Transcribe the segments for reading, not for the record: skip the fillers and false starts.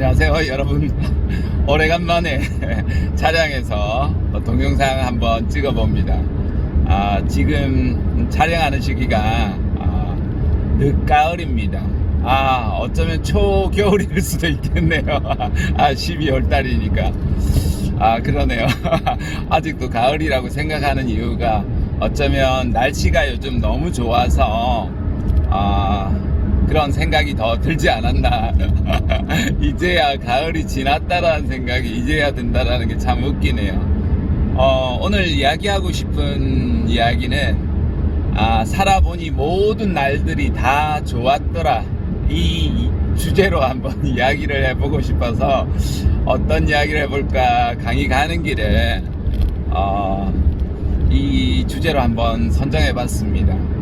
안녕하세요 여러분. 오래간만에 차량에서 동영상 한번 찍어봅니다. 지금 촬영하는 시기가 늦가을입니다. 어쩌면 초겨울일 수도 있겠네요. 12월 달이니까 그러네요. 아직도 가을이라고 생각하는 이유가 어쩌면 날씨가 요즘 너무 좋아서 그런 생각이 더 들지 않았나. 이제야 가을이 지났다라는 생각이 이제야 든다라는 게 참 웃기네요. 오늘 이야기하고 싶은 이야기는 살아보니 모든 날들이 다 좋았더라, 이 주제로 한번 이야기를 해보고 싶어서 어떤 이야기를 해볼까 강의 가는 길에 이 주제로 한번 선정해봤습니다.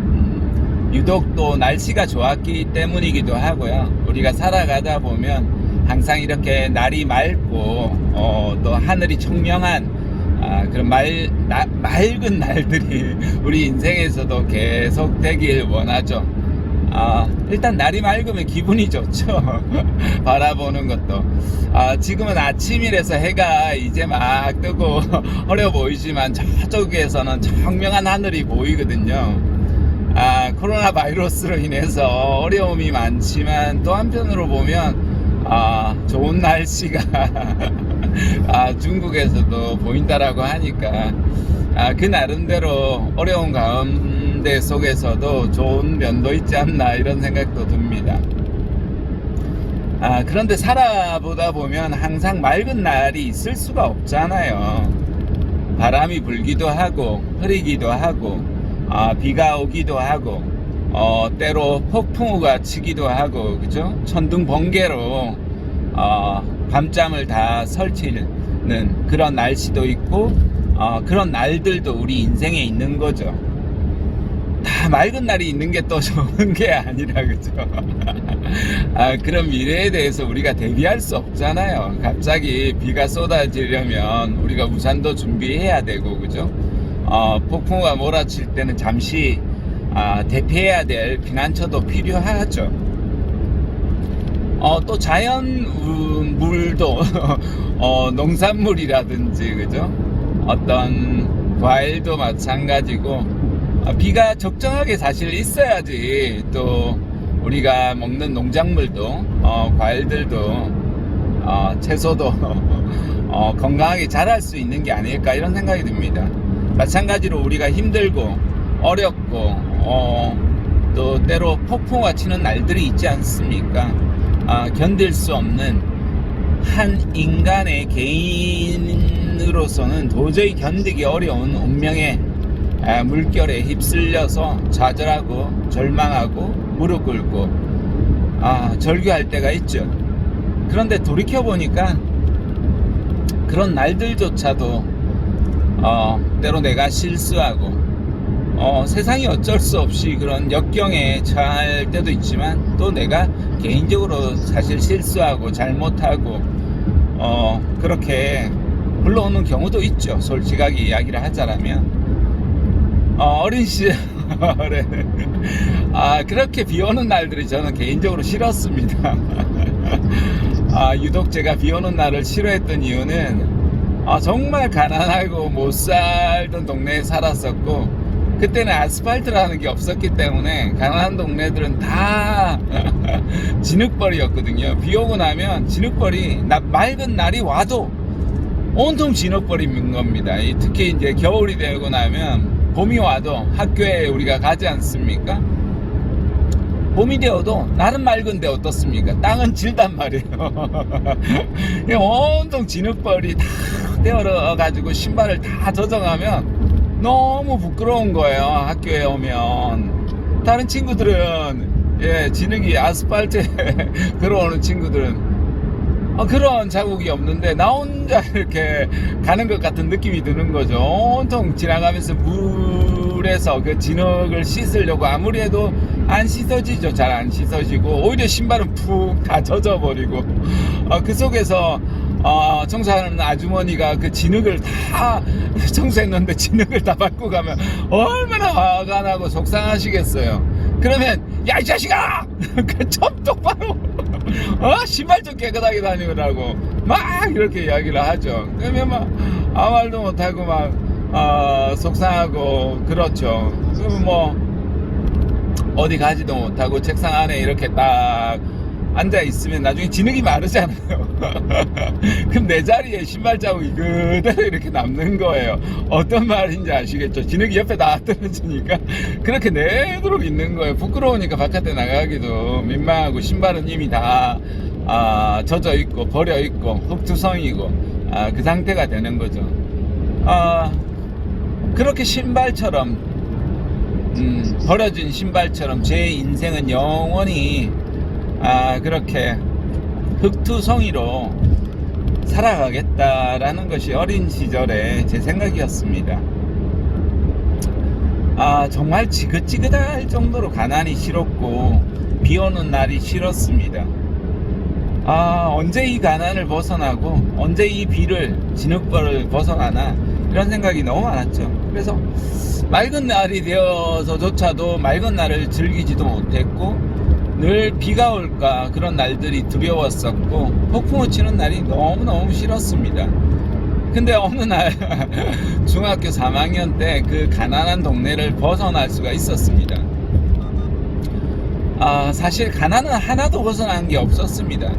유독 또 날씨가 좋았기 때문이기도 하고요. 우리가 살아가다 보면 항상 이렇게 날이 맑고 또 하늘이 청명한 그런 맑은 날들이 우리 인생에서도 계속 되길 원하죠. 일단 날이 맑으면 기분이 좋죠. 바라보는 것도. 지금은 아침이라서 해가 이제 막 뜨고 어려 보이지만 저쪽에서는 청명한 하늘이 보이거든요. 코로나 바이러스로 인해서 어려움이 많지만 또 한편으로 보면 좋은 날씨가 중국에서도 보인다라고 하니까 그 나름대로 어려운 가운데 속에서도 좋은 면도 있지 않나, 이런 생각도 듭니다. 그런데 살아보다 보면 항상 맑은 날이 있을 수가 없잖아요. 바람이 불기도 하고 흐리기도 하고 비가 오기도 하고 때로 폭풍우가 치기도 하고, 그죠? 천둥 번개로 밤잠을 다 설치는 그런 날씨도 있고 그런 날들도 우리 인생에 있는 거죠. 다 맑은 날이 있는 게 또 좋은 게 아니라, 그죠? 그런 미래에 대해서 우리가 대비할 수 없잖아요. 갑자기 비가 쏟아지려면 우리가 우산도 준비해야 되고, 그죠? 폭풍우가 몰아칠 때는 잠시 대피해야 될 피난처도 필요하죠. 또 자연 물도 농산물이라든지, 그죠? 어떤 과일도 마찬가지고 비가 적정하게 사실 있어야지 또 우리가 먹는 농작물도 과일들도 채소도 건강하게 자랄 수 있는 게 아닐까, 이런 생각이 듭니다. 마찬가지로 우리가 힘들고 어렵고 또 때로 폭풍우가 치는 날들이 있지 않습니까? 견딜 수 없는 한 인간의 개인으로서는 도저히 견디기 어려운 운명의 물결에 휩쓸려서 좌절하고 절망하고 무릎 꿇고 절규할 때가 있죠. 그런데 돌이켜보니까 그런 날들조차도 때로 내가 실수하고 세상이 어쩔 수 없이 그런 역경에 처할 때도 있지만 또 내가 개인적으로 사실 실수하고 잘못하고 그렇게 흘러오는 경우도 있죠. 솔직하게 이야기를 하자면 어린 시절에 그렇게 비 오는 날들이 저는 개인적으로 싫었습니다. 유독 제가 비 오는 날을 싫어했던 이유는 정말 가난하고 못 살던 동네에 살았었고, 그때는 아스팔트라는 게 없었기 때문에 가난한 동네들은 다 진흙벌이였거든요. 비 오고 나면 진흙벌이 맑은 날이 와도 온통 진흙벌인 겁니다. 특히 이제 겨울이 되고 나면 봄이 와도 학교에 우리가 가지 않습니까? 봄이 되어도 날은 맑은데 어떻습니까? 땅은 질단 말이에요. 온통 진흙벌이 다 떼어가지고 신발을 다 젖어가면 너무 부끄러운 거예요. 학교에 오면 다른 친구들은 진흙이 아스팔트에 들어오는 친구들은 그런 자국이 없는데 나 혼자 이렇게 가는 것 같은 느낌이 드는 거죠. 온통 지나가면서 물에서 그 진흙을 씻으려고 아무리 해도 안 씻어지죠. 잘 안 씻어지고 오히려 신발은 푹 다 젖어버리고 그 속에서 청소하는 아주머니가 그 진흙을 다 청소했는데 진흙을 다 밟고 가면 얼마나 화가 나고 속상하시겠어요. 그러면 야 이 자식아 좀 똑바로 신발 좀 깨끗하게 다니라고 막 이렇게 이야기를 하죠. 그러면 막 아무 말도 못하고 막 속상하고 그렇죠. 그럼 뭐 어디 가지도 못하고 책상 안에 이렇게 딱 앉아 있으면 나중에 진흙이 마르잖아요. 그럼 내 자리에 신발 자국이 그대로 이렇게 남는 거예요. 어떤 말인지 아시겠죠? 진흙이 옆에 다 떨어지니까 그렇게 내도록 있는 거예요. 부끄러우니까 바깥에 나가기도 민망하고 신발은 이미 다 젖어 있고 버려 있고 흙투성이고 그 상태가 되는 거죠. 그렇게 신발처럼 버려진 신발처럼 제 인생은 영원히 그렇게 흙투성이로 살아가겠다라는 것이 어린 시절의 제 생각이었습니다. 정말 지긋지긋할 정도로 가난이 싫었고 비 오는 날이 싫었습니다. 언제 이 가난을 벗어나고 언제 이 비를 진흙벌을 벗어나나 이런 생각이 너무 많았죠. 그래서 맑은 날이 되어서조차도 맑은 날을 즐기지도 못했고 늘 비가 올까 그런 날들이 두려웠었고 폭풍우 치는 날이 너무너무 싫었습니다. 근데 어느 날 중학교 3학년 때 그 가난한 동네를 벗어날 수가 있었습니다. 사실 가난은 하나도 벗어난 게 없었습니다.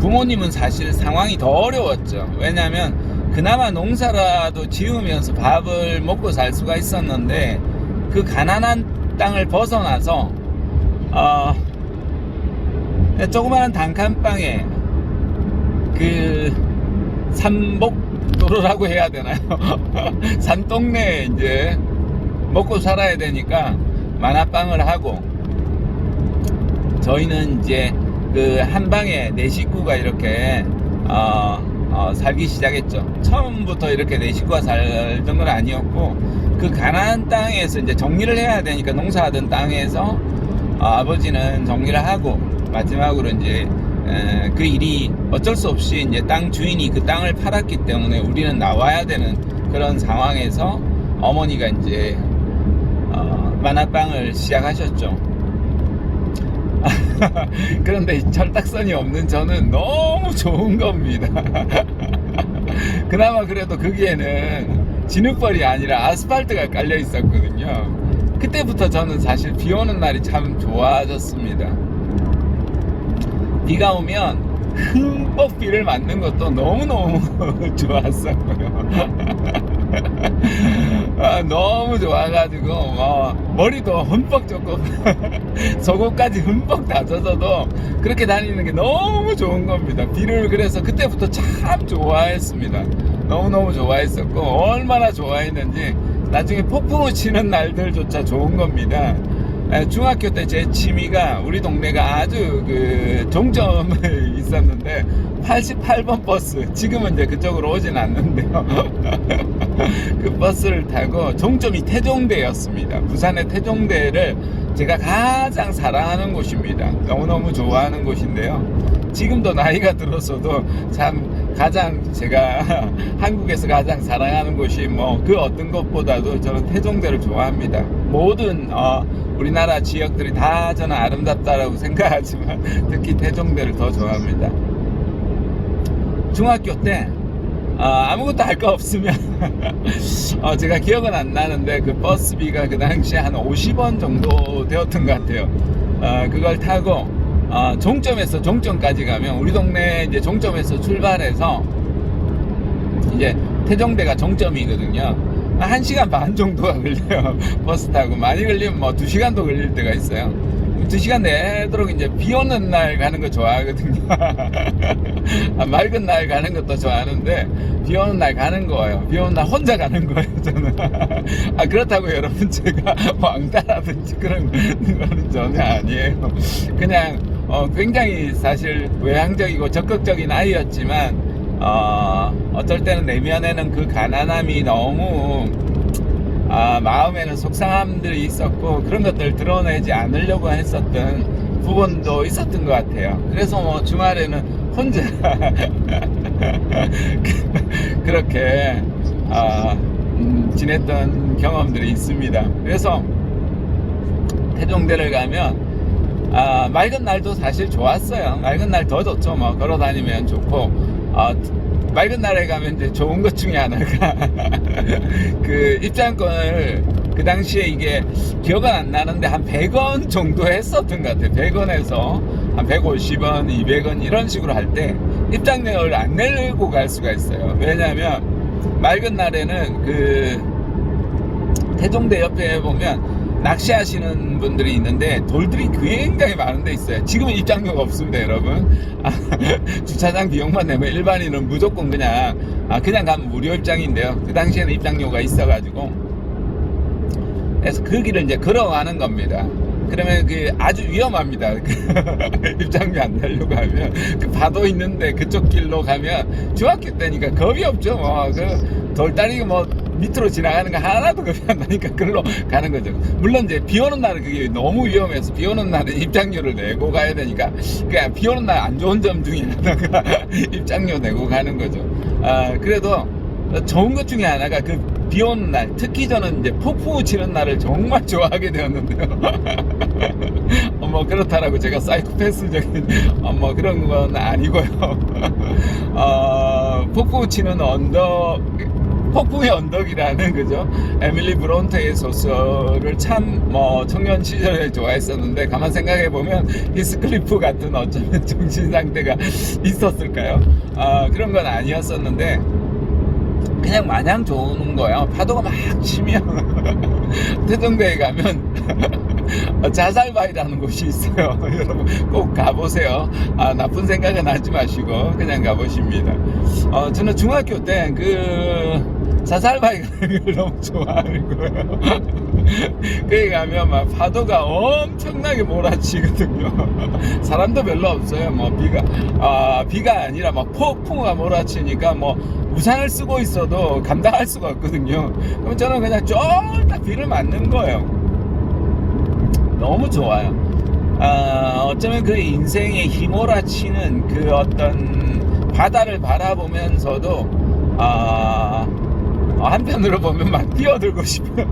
부모님은 사실 상황이 더 어려웠죠. 왜냐하면 그나마 농사라도 지으면서 밥을 먹고 살 수가 있었는데 그 가난한 땅을 벗어나서 조그마한 단칸방에 그 산복도로라고 해야 되나요? 산동네에 이제 먹고 살아야 되니까 만화방을 하고 저희는 이제 그 한 방에 4식구가 이렇게 살기 시작했죠. 처음부터 이렇게 4식구가 살던 건 아니었고 그 가난한 땅에서 이제 정리를 해야 되니까 농사하던 땅에서 아버지는 정리를 하고 마지막으로 이제 그 일이 어쩔 수 없이 이제 땅 주인이 그 땅을 팔았기 때문에 우리는 나와야 되는 그런 상황에서 어머니가 이제 만화방을 시작하셨죠. 그런데 철딱선이 없는 저는 너무 좋은 겁니다. 그나마 그래도 거기에는 진흙벌이 아니라 아스팔트가 깔려 있었거든요. 그때부터 저는 사실 비 오는 날이 참 좋아졌습니다. 비가 오면 흠뻑 비를 맞는 것도 너무너무 좋았었고요. 너무 좋아가지고 머리도 흠뻑 젖고 속옷까지 흠뻑 다 젖어도 그렇게 다니는 게 너무 좋은 겁니다. 비를 그래서 그때부터 참 좋아했습니다. 너무너무 좋아했었고 얼마나 좋아했는지 나중에 폭풍우 치는 날들조차 좋은 겁니다. 중학교 때 제 취미가 우리 동네가 아주 그 종점에 있었는데 88번 버스, 지금은 이제 그쪽으로 오진 않는데요. 그 버스를 타고 종점이 태종대였습니다. 부산의 태종대를 제가 가장 사랑하는 곳입니다. 너무너무 좋아하는 곳인데요. 지금도 나이가 들어서도 참 가장 제가 한국에서 가장 사랑하는 곳이 뭐 그 어떤 것보다도 저는 태종대를 좋아합니다. 모든 우리나라 지역들이 다 저는 아름답다라고 생각하지만 특히 태종대를 더 좋아합니다. 중학교 때 아무것도 할 거 없으면 제가 기억은 안 나는데 그 버스비가 그 당시에 한 50원 정도 되었던 것 같아요. 그걸 타고 종점에서 종점까지 가면 우리 동네 이제 종점에서 출발해서 이제 태종대가 종점이거든요. 1시간 반 정도가 걸려요. 버스 타고 많이 걸리면 뭐 2시간도 걸릴 때가 있어요. 2시간 내도록 이제 비 오는 날 가는 거 좋아하거든요. 맑은 날 가는 것도 좋아하는데 비 오는 날 가는 거예요. 비 오는 날 혼자 가는 거예요, 저는. 그렇다고 여러분 제가 왕따라든지 그런 거는 전혀 아니에요. 그냥 굉장히 사실 외향적이고 적극적인 아이였지만 어쩔 때는 내면에는 그 가난함이 너무 마음에는 속상함들이 있었고 그런 것들을 드러내지 않으려고 했었던 부분도 있었던 것 같아요. 그래서 뭐 주말에는 혼자 그렇게 지냈던 경험들이 있습니다. 그래서 태종대를 가면 맑은 날도 사실 좋았어요. 맑은 날 더 좋죠. 뭐 걸어 다니면 좋고, 맑은 날에 가면 이제 좋은 것 중에 하나가 그 입장권을 그 당시에 이게 기억은 안 나는데 한 100원 정도 했었던 것 같아요. 100원에서 한 150원, 200원 이런 식으로 할 때 입장료를 안 내고 갈 수가 있어요. 왜냐하면 맑은 날에는 그 태종대 옆에 보면 낚시하시는 분들이 있는데 돌들이 굉장히 많은 데 있어요. 지금은 입장료가 없습니다, 여러분. 주차장 비용만 내면 일반인은 무조건 그냥 가면 무료 입장인데요. 그 당시에는 입장료가 있어가지고, 그래서 그 길을 이제 걸어가는 겁니다. 그러면 그 아주 위험합니다. 입장료 안 내려고 하면 그 파도 있는데 그쪽 길로 가면 중학교 때니까 겁이 없죠. 그 돌다리 뭐 밑으로 지나가는 거 하나도 겁이 안 나니까 그걸로 가는 거죠. 물론 이제 비 오는 날은 그게 너무 위험해서 비 오는 날은 입장료를 내고 가야 되니까, 그냥 비 오는 날 안 좋은 점 중에 하나가 입장료 내고 가는 거죠. 그래도 좋은 것 중에 하나가 그 비 오는 날, 특히 저는 이제 폭풍우 치는 날을 정말 좋아하게 되었는데요. 뭐 그렇다라고 제가 사이코패스적인 뭐 그런 건 아니고요. 폭풍우 치는 폭풍의 언덕이라는, 그죠? 에밀리 브론테의 소설을 참 뭐 청년 시절에 좋아했었는데, 가만 생각해 보면 히스클리프 같은 어쩌면 정신 상태가 있었을까요? 그런 건 아니었었는데 그냥 마냥 좋은 거예요. 파도가 막 치면 태종대에 가면 자살바위라는 곳이 있어요. 여러분 꼭 가보세요. 나쁜 생각은 하지 마시고 그냥 가보십니다. 저는 중학교 때 그 자살바위 가는 걸 너무 좋아하는 거예요. 거기 가면 막 파도가 엄청나게 몰아치거든요. 사람도 별로 없어요. 뭐 비가 아니라 막 폭풍우가 몰아치니까 뭐 우산을 쓰고 있어도 감당할 수가 없거든요. 그럼 저는 그냥 쫄딱 비를 맞는 거예요. 너무 좋아요. 어쩌면 그 인생의 휘몰아치는 그 어떤 바다를 바라보면서도 한편으로 보면 막 뛰어들고 싶어.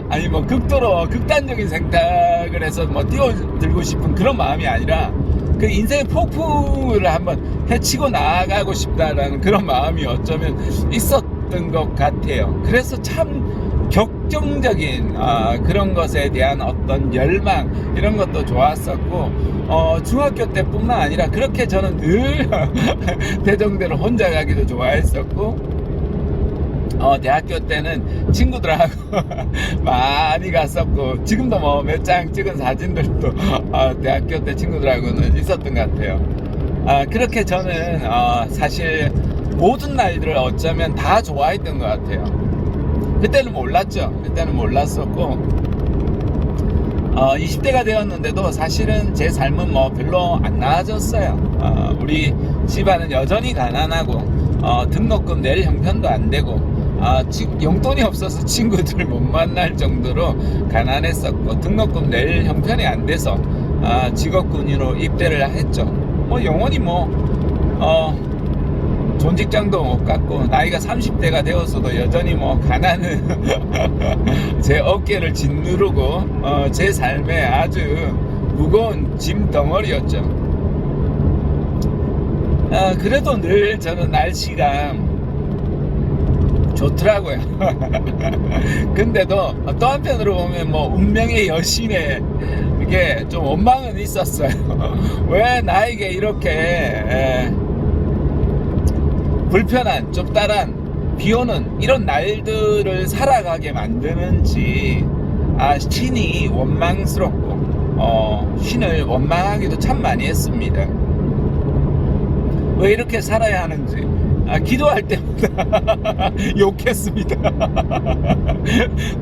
아니 뭐 극단적인 생각을 해서 뭐 뛰어들고 싶은 그런 마음이 아니라, 그 인생의 폭풍을 한번 헤치고 나아가고 싶다라는 그런 마음이 어쩌면 있었던 것 같아요. 그래서 참 격정적인 그런 것에 대한 어떤 열망, 이런 것도 좋았었고, 중학교 때뿐만 아니라 그렇게 저는 늘 대정대로 혼자 가기도 좋아했었고, 대학교 때는 친구들하고 많이 갔었고, 지금도 뭐 몇 장 찍은 사진들도 대학교 때 친구들하고는 있었던 것 같아요. 그렇게 저는 사실 모든 날들을 어쩌면 다 좋아했던 것 같아요. 그때는 몰랐죠. 그때는 몰랐었고, 20대가 되었는데도 사실은 제 삶은 뭐 별로 안 나아졌어요. 우리 집안은 여전히 가난하고, 등록금 낼 형편도 안 되고, 용돈이 없어서 친구들 못 만날 정도로 가난했었고, 등록금 낼 형편이 안 돼서 직업군인으로 입대를 했죠. 뭐 영원히 좋은 직장도 못 갔고, 나이가 30대가 되었어도 여전히 뭐 가난은 제 어깨를 짓누르고 제 삶에 아주 무거운 짐 덩어리였죠. 그래도 늘 저는 날씨가 좋더라고요. 근데도 또 한편으로 보면 뭐 운명의 여신에 이게 좀 원망은 있었어요. 왜 나에게 이렇게 불편한 좁다란 비오는 이런 날들을 살아가게 만드는지, 신이 원망스럽고 신을 원망하기도 참 많이 했습니다. 왜 이렇게 살아야 하는지 기도할 때마다 욕했습니다.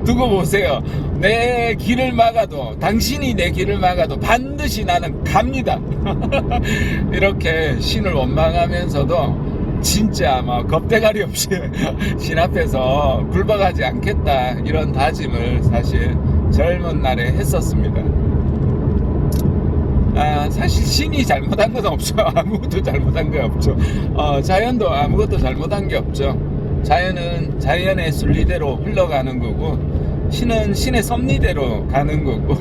두고 보세요. 내 길을 막아도, 당신이 내 길을 막아도 반드시 나는 갑니다. 이렇게 신을 원망하면서도 진짜 막 겁대가리 없이 신 앞에서 굴복하지 않겠다, 이런 다짐을 사실 젊은 날에 했었습니다. 사실 신이 잘못한 건 없죠. 아무것도 잘못한 게 없죠. 자연도 아무것도 잘못한 게 없죠. 자연은 자연의 순리대로 흘러가는 거고, 신은 신의 섭리대로 가는 거고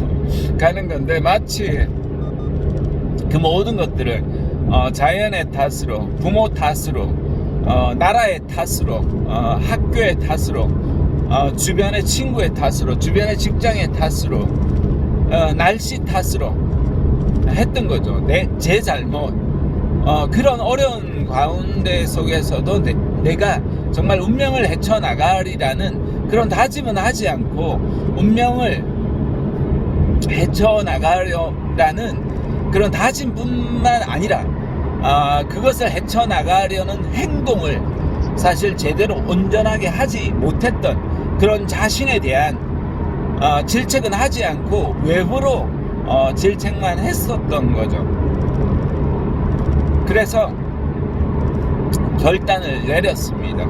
가는 건데, 마치 그 모든 것들을 자연의 탓으로, 부모 탓으로, 나라의 탓으로, 학교의 탓으로, 주변의 친구의 탓으로, 주변의 직장의 탓으로, 날씨 탓으로 했던 거죠. 제 잘못. 그런 어려운 가운데 속에서도 내가 정말 운명을 헤쳐나가리라는 그런 다짐은 하지 않고, 운명을 헤쳐나가려라는 그런 다짐뿐만 아니라 그것을 헤쳐나가려는 행동을 사실 제대로 온전하게 하지 못했던 그런 자신에 대한 질책은 하지 않고 외부로 질책만 했었던 거죠. 그래서 결단을 내렸습니다.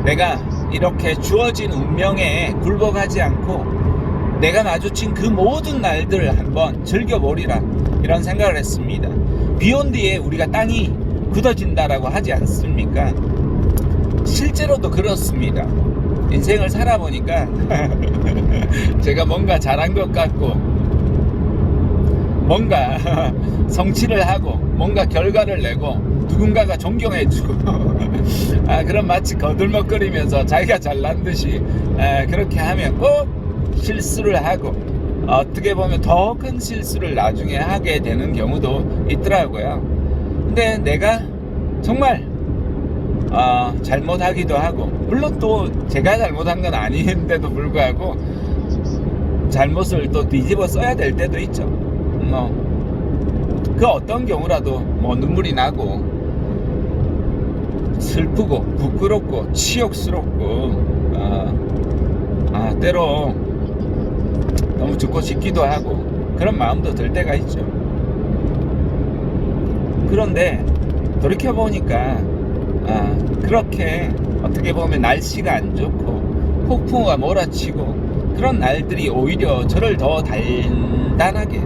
내가 이렇게 주어진 운명에 굴복하지 않고 내가 마주친 그 모든 날들을 한번 즐겨보리라, 이런 생각을 했습니다. 비 온 뒤에 우리가 땅이 굳어진다라고 하지 않습니까? 실제로도 그렇습니다. 인생을 살아보니까 제가 뭔가 잘한 것 같고, 뭔가 성취를 하고, 뭔가 결과를 내고, 누군가가 존경해주고 그런 마치 거들먹거리면서 자기가 잘난 듯이 그렇게 하면 꼭 실수를 하고, 어떻게 보면 더 큰 실수를 나중에 하게 되는 경우도 있더라고요. 근데 내가 정말 잘못하기도 하고, 물론 또 제가 잘못한 건 아닌데도 불구하고 잘못을 또 뒤집어 써야 될 때도 있죠. 그 어떤 경우라도 눈물이 나고 슬프고 부끄럽고 치욕스럽고 때로 너무 죽고 싶기도 하고 그런 마음도 들 때가 있죠. 그런데 돌이켜보니까 그렇게 어떻게 보면 날씨가 안 좋고 폭풍우가 몰아치고 그런 날들이 오히려 저를 더 단단하게,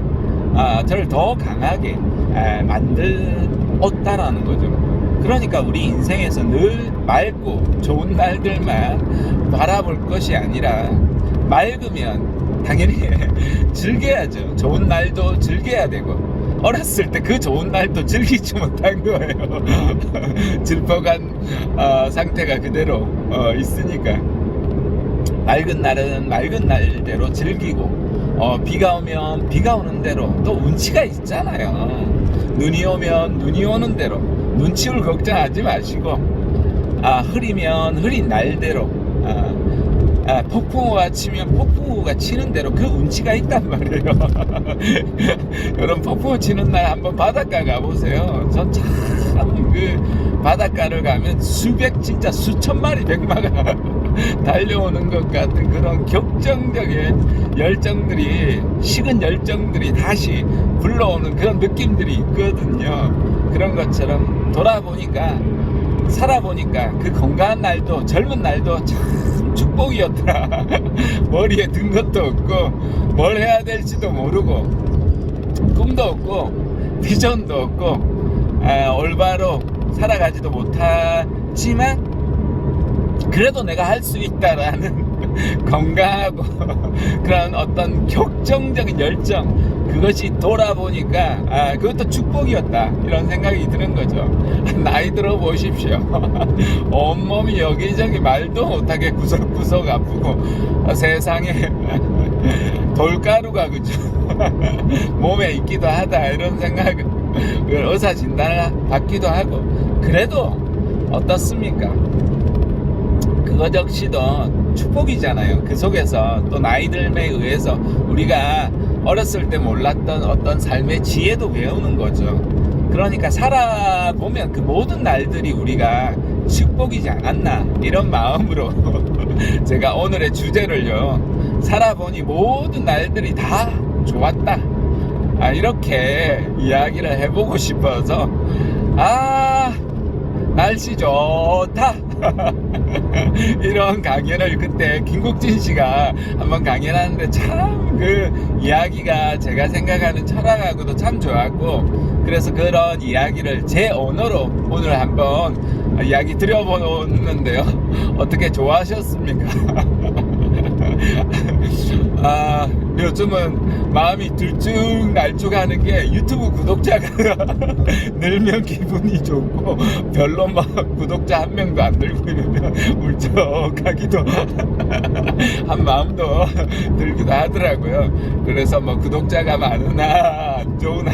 저를 더 강하게 만들었다라는 거죠. 그러니까 우리 인생에서 늘 맑고 좋은 날들만 바라볼 것이 아니라, 맑으면 당연히 즐겨야죠. 좋은 날도 즐겨야 되고, 어렸을 때 그 좋은 날도 즐기지 못한 거예요. 질퍽한 상태가 그대로 있으니까 맑은 날은 맑은 날대로 즐기고, 비가 오면 비가 오는 대로 또 운치가 있잖아요. 눈이 오면 눈이 오는 대로 눈치를 걱정하지 마시고, 흐리면 흐린 날대로, 폭풍우가 치면 폭풍우가 치는 대로 그 운치가 있단 말이에요. 여러분, 폭풍우 치는 날 한번 바닷가 가보세요. 전 참 그 바닷가를 가면 진짜 수천 마리 백마가 달려오는 것 같은 그런 격정적인 열정들이, 식은 열정들이 다시 불러오는 그런 느낌들이 있거든요. 그런 것처럼 돌아보니까, 살아보니까 그 건강한 날도, 젊은 날도 참 축복이었더라. 머리에 든 것도 없고 뭘 해야 될지도 모르고 꿈도 없고 비전도 없고 올바로 살아가지도 못하지만 그래도 내가 할 수 있다라는 건강하고 그런 어떤 격정적인 열정, 그것이 돌아보니까 그것도 축복이었다, 이런 생각이 드는 거죠. 나이 들어 보십시오. 온몸이 여기저기 말도 못하게 구석구석 아프고 세상에 돌가루가 그죠 몸에 있기도 하다, 이런 생각을 의사 진단을 받기도 하고. 그래도 어떻습니까? 그것 역시도 축복이잖아요. 그 속에서 또 나이 들에 의해서 우리가 어렸을 때 몰랐던 어떤 삶의 지혜도 배우는 거죠. 그러니까 살아보면 그 모든 날들이 우리가 축복이지 않았나, 이런 마음으로 제가 오늘의 주제를요, 살아보니 모든 날들이 다 좋았다, 이렇게 이야기를 해보고 싶어서 날씨 좋다 이런 강연을 그때 김국진 씨가 한번 강연하는데 참 그 이야기가 제가 생각하는 철학하고도 참 좋았고, 그래서 그런 이야기를 제 언어로 오늘 한번 이야기 드려보는데요. 어떻게 좋아하셨습니까? 요즘은 마음이 들쭉날쭉하는 게 유튜브 구독자가 늘면 기분이 좋고 별로 막 구독자 한 명도 안 늘고 이러면 울적하기도 한 마음도 들기도 하더라고요. 그래서 뭐 구독자가 많으나 안 좋으나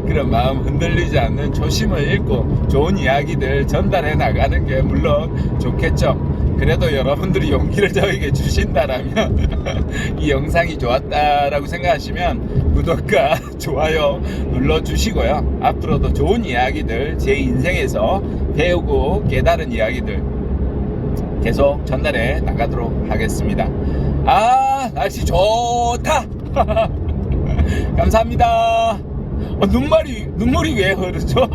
그런 마음 흔들리지 않는 초심을 잃고 좋은 이야기들 전달해 나가는 게 물론 좋겠죠. 그래도 여러분들이 용기를 저에게 주신다라면 이 영상이 좋았다라고 생각하시면 구독과 좋아요 눌러주시고요. 앞으로도 좋은 이야기들, 제 인생에서 배우고 깨달은 이야기들 계속 전달해 나가도록 하겠습니다. 날씨 좋다. 감사합니다. 눈물이 왜 흐르죠?